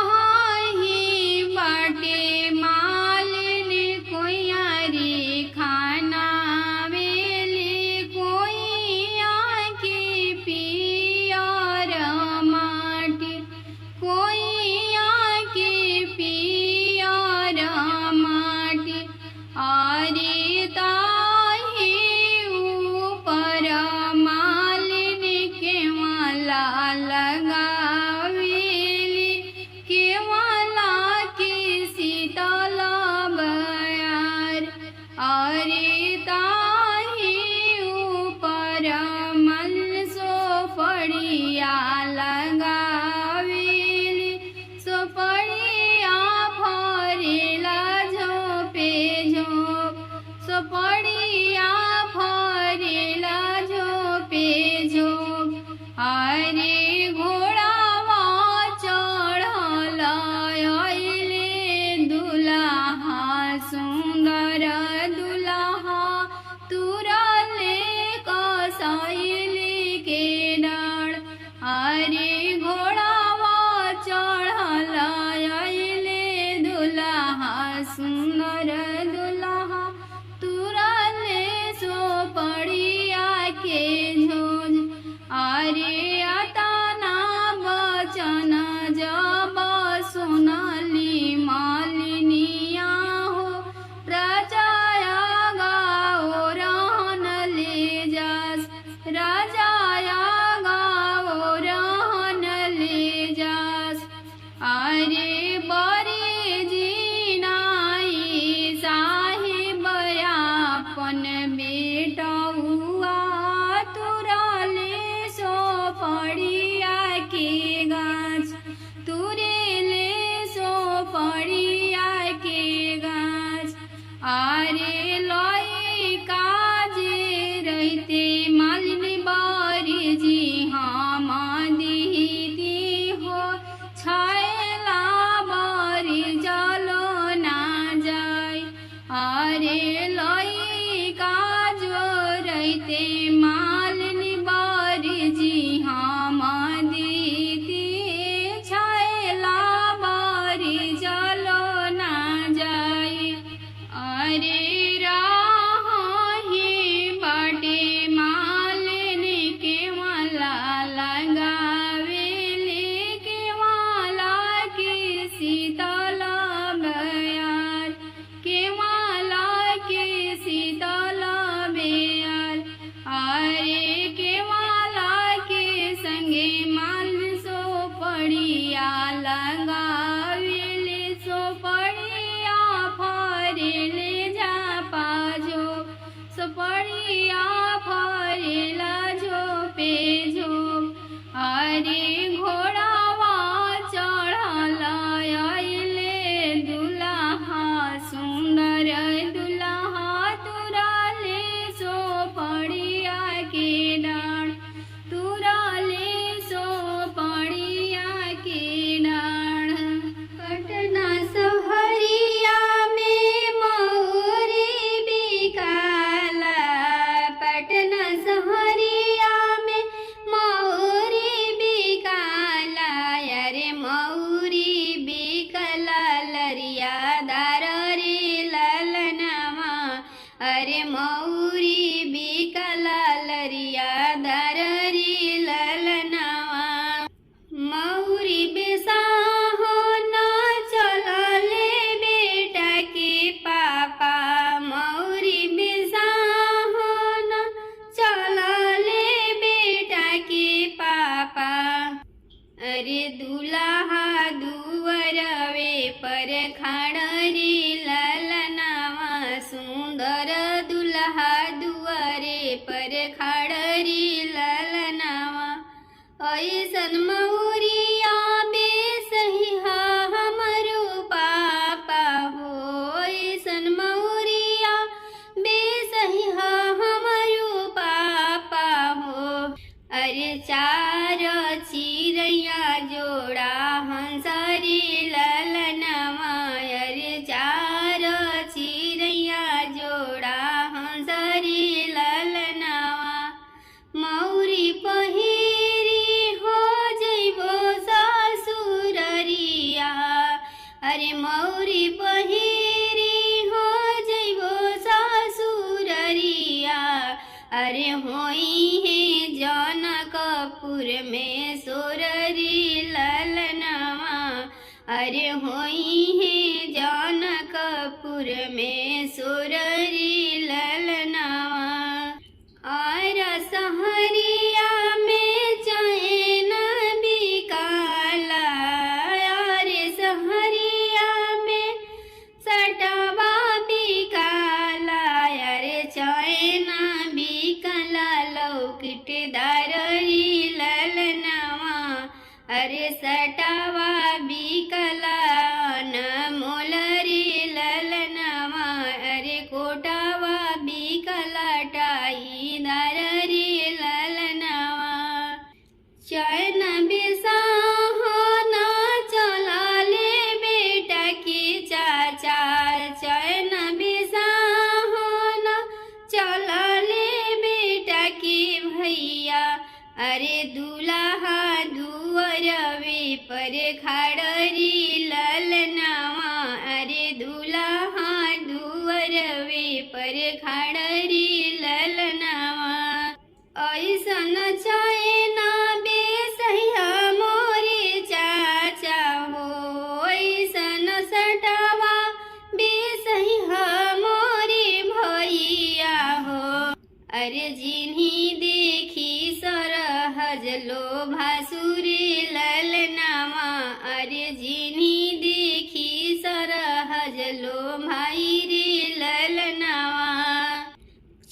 राही बाटे मालिन कोइया रे खाना वेले कोइया के पियर माटी कोइया के पियर माटी अरे ताही ऊपर मालिन के माला लगावेली के माला के शीतल बयार अरे ताही ऊपर मन सो पड़िया लगावेली सो पड़िया फरेला झोपे झोप सो पड़िया फरेला झोपे झोप अरे घोड़ावा चढ़ल अइले दुल्हा सुंदर दुल्हा तुरले कसैली के डाँड अरे घोड़ावा चढ़ल अइले दुल्हा सुंदर दुल्हा तुरले सो पड़िया के झोज अरे अतना बचन जब सुनली मालिनिया हो राजाया गाओ रहन ले जास राजाया गाओ रहन ले जास अरे बड़ी जीनाई साहिब अपन बेटौआ तुरले सो पड़िया के गाछ तुरेले सो पड़िया के गाछ अरे लइका जे रहते मालिन बारी जी हम दीदी हो छैला बारी जलो ना जाय अरे लइका जो रहते मालिन बारी जी हम दीदी छैला बारी जलो ना जाय अरे राही बाटे मालिन के माला लगावेले के माला के शीतल बयार के माला के शीतल बेयार अरे के माला के संगे माल सो पड़िया लगावेले सो पड़िया फरेले जा पाजो सो पड़िया फरेला झोपे झोप अरे घोड़ावा चढ़ल अइले दुल्हा सुंदर दुल्हा तुरले सो पड़िया के डाँड तुरले सो पड़िया के डाँड पटना सहरिया में मौरी बिकाला पटना सहरिया में मौरी बिकाला अरे मौरी बिकला लरिया दार रे ललनवा अरे मौरी बिकला लरिया दार रे ललनवा मौरी बेसाहो ना चलले बेटा के पापा मौरी बेसाहो ना चलले बेटा के पापा अरे दुल्हा दुवरवे पर खाड़री ललनावा सुंदर दुल्हा दुआरे पर खाड़री ललनावा ऐसन मौरिया बेसही हमरो पापा हो ऐसन मौरिया बेसही हमरो पापा हो अरे चार चिड़ैया जोड़ा हंसरी ललनवा अरे चार अरे होई है जनकपुर में सुररी ललनावा और सहरिया में चैन बिकाला और सहरिया में सटवा बिकाला अरे चैन बिकला लौकिट दारी ललनावा अरे सटवा बिकला न मोलरी ललनावा अरे कोटावा बिकला टाई दारी ललनावा चैन बिसाहन चलाले बेटा की चाचा चैन बिसाहन चलाले बेटा की भैया अरे दूल्हा दुअरवे पर खाड़री ललनावा अरे दूल्हा दुअरवे पर खाड़री ललनावा ऐसन चैना बेसैया मोरे चाचा हो ऐसन सटावा बेसैया मोरे भैया हो अरे जिन्हीं देखी सरहज लो भासुरी ललनावा अरे जिन्हीं देखी सरहज लो भाई रे ललनावा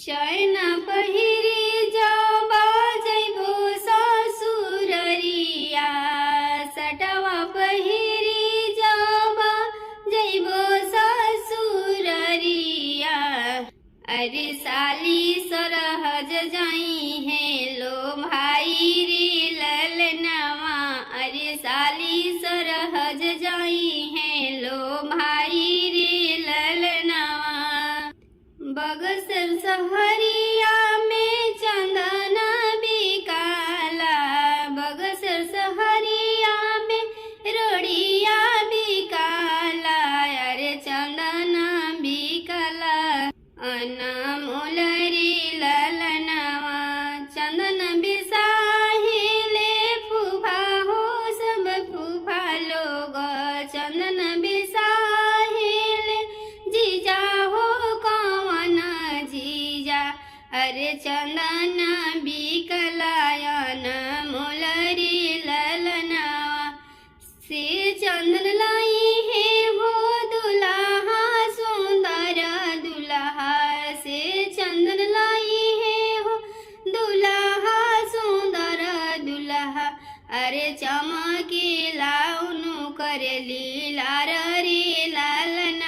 चैन पहिरी जाबा जैबो ससुररिया सटवा पहिरी जाबा जैबो ससुररिया अरे साली सरहज जाई है लो भाई रे ललनावा अरे साली सरहज जाई है लो भाई रे ललनावा बगसर सहरिया में चंदन बिकाला बगसर सहरिया में रोड़िया बिकाला अरे चंदन बिकाला अनमोलरी ललनावा चंदन बिसाहिले फूफा हो सब फूफा लोग चंदन बिसाहिले जीजा हो कौन जीजा अरे चंदन बिकलायन मोलरी ललनावा से चंदन लाई है हो दुल्हा सुंदर दुल्हा से चंदन लाई है हो दुल्हा सुंदर दुल्हा अरे चमकीला उनु करे लीला रे ललना